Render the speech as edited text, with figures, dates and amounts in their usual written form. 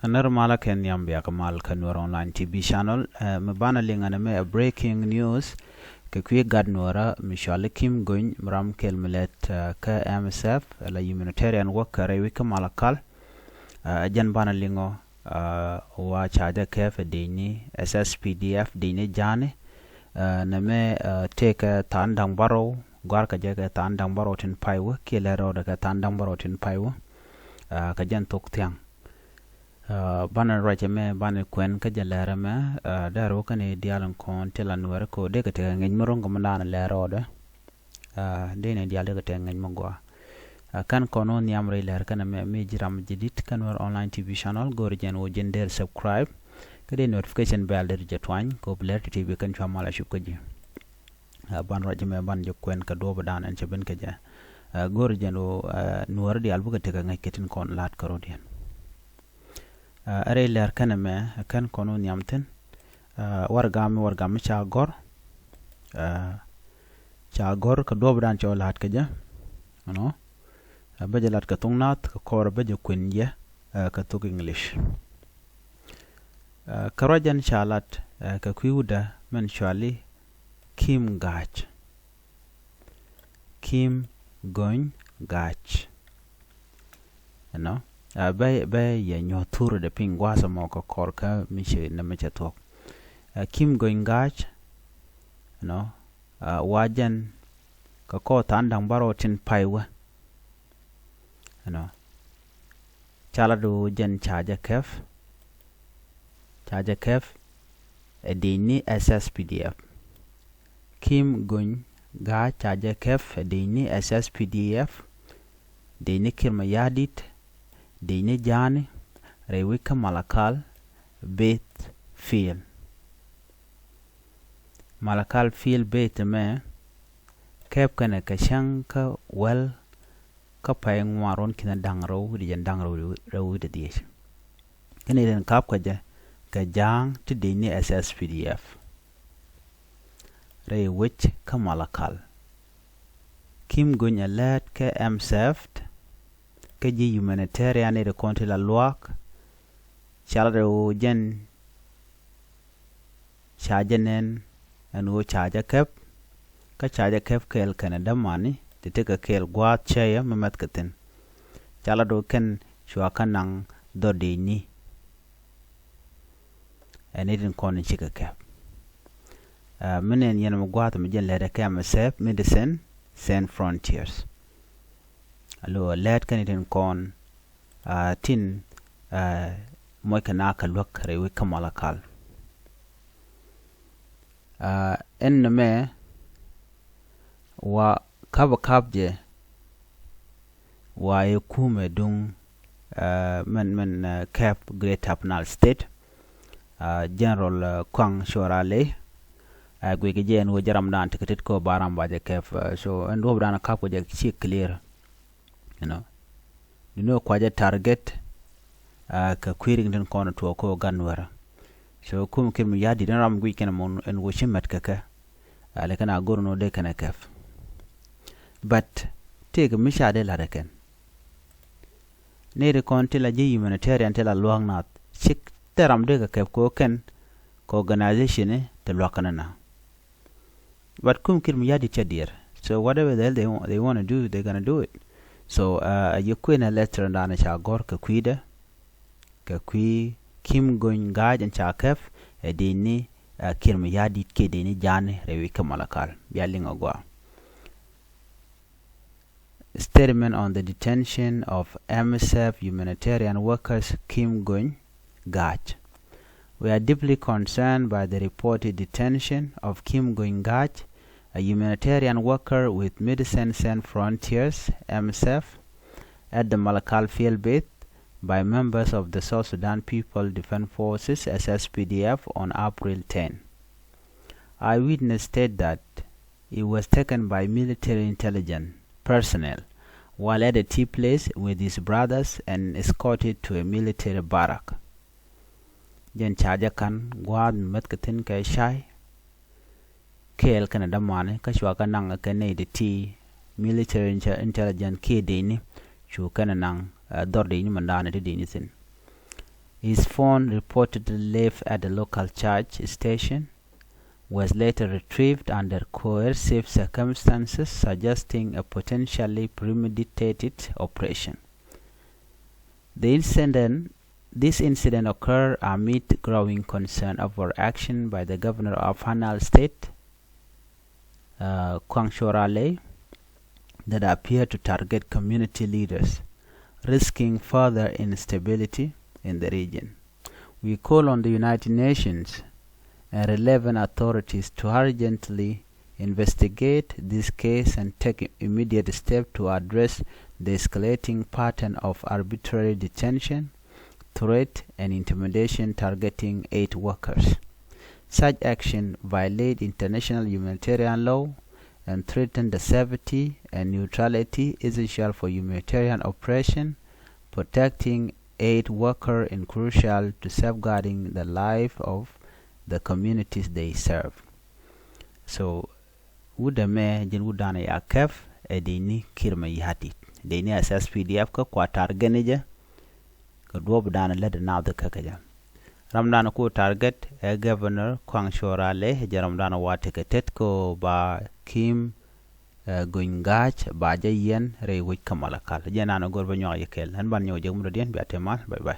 Anar mala ken yambia kamal kanwar online TV channel. Mabana lingana me a breaking news ke kwi gadnwara mishale Kim Gun mram kelmelet ka MSF la humanitarian worker e wika malakal jan bana lingo wa chaja kef dini SSPDF dini jani na me take tandang baro gwar ka jaga tandang baro tin paiwa kelero daga tandang baro tin paiwa ka jan tok tiang bana raja me bana kwen ka jalera me daro kane dialan kon telan wer ko de ka te ngin morongo mana lero de de ne dial de ka te ngin mogwa kan kono nyamre ler kana me jiram jidit kan wer online TV channel gorjen wo jender subscribe kade notification bell der jetwan ko bler TV kan chamala shukaji ban raja me ban jokwen ka do badan en cheben ka ja gorjen wo nuwar di albuga te ka ngai ketin kon lat karodian are ler kana me kan kono nyamten wargam cha gor ka do badan cho lat ka ja no bajalat ka tungnat ka kor baje kunje ka tuk english karajan chalat ka kwiuda men chali Kim Gun Gach no bay ya nyothuru de pingwasa moko korka miche na mecha tok Kim Gun Gach no wajan ka ko tandang baro tin paiwa no chala do jen chaja kef edini SSPDF Kim Gun ga chaja kef edini SSPDF dini kirma yadit dini jani rewika malakal bet field malakal field bet me kep kana kashanka well ka payeng waron kina dangro di jan dangro rawu de dies kene den kap ka jang ti dini SSPDF re wich ka malakal Kim Gun alet ka MSF ka ji humanitarian de konti la luak chalre o jen chajenen anu chaja kep ka chaja kep kel Canada mani te ka kel gwa chaya mamat katen chala do ken shwa kanang do dini enidin kon chika kep menen yana mugwa to mjen leda ka MSF Medicine Sans Frontiers alo led kanidin kon tin moy kana ka lok rewi kamalakal en me wa kabje wa yekume dung men cap Great Apnal State General Kwang Shorale gwege jen wo jaram dan tiketit ko baram baje kef so en do brana kap ko je chi clear you know kwaje target ka querying den kono to ko ganwara so kum kim yadi den ram gwi ken mon en wo chimet kaka ale kana gorno de kana kef but take mishade la reken ne de konti la ji humanitarian tela luangnat chik teram de ka kef ko ken ko organization te lokanana but kum kirm yadi chadir so whatever the hell they want to do they're going to do it so you queen letter ndana cha gor ka kwida ka kwi Kim Gun Gach and cha kef edini kirm yadi ke dini jane rewi kamalakal yaling ogwa statement on the detention of MSF humanitarian workers Kim Gun Gach. We are deeply concerned by the reported detention of Kim Gun Gach, a humanitarian worker with Medicine Sans Frontiers MSF, at the Malakal field base by members of the South Sudan People Defense Forces SSPDF on April 10. Eyewitness stated that he was taken by military intelligence personnel while at a tea place with his brothers and escorted to a military barrack. Jen chaja kan gwad matkatin ka shai kel kana damane ka shwa ka nang ka ne de tea military intelligence ke de ni chu kana nang dor de ni mandana de ni sin His phone reportedly left at the local charge station was later retrieved under coercive circumstances, suggesting a potentially premeditated operation. This incident occurred amid growing concern over action by the governor of Hanal State, Quang Shorale, that appeared to target community leaders, risking further instability in the region. We call on the United Nations and relevant authorities to urgently investigate this case and take immediate steps to address the escalating pattern of arbitrary detention, threat, and intimidation targeting aid workers. Such action violate international humanitarian law and threaten the safety and neutrality essential for humanitarian operation. Protecting aid workers is crucial to safeguarding the life of the communities they serve. So, wudame jin wudana ya kef edini kirma yihati. Dini asas PDF ka kwa targeneja ka duob dana leda nawda kakaja. Ramdana ko target governor Quang Shorale jaramdana wate ka tetko ba Kim Guingach ba jayen re wik kamalakal. Janana gorba nyo yekel. Han ban nyo jegumro dien bi atemal. Bye bye.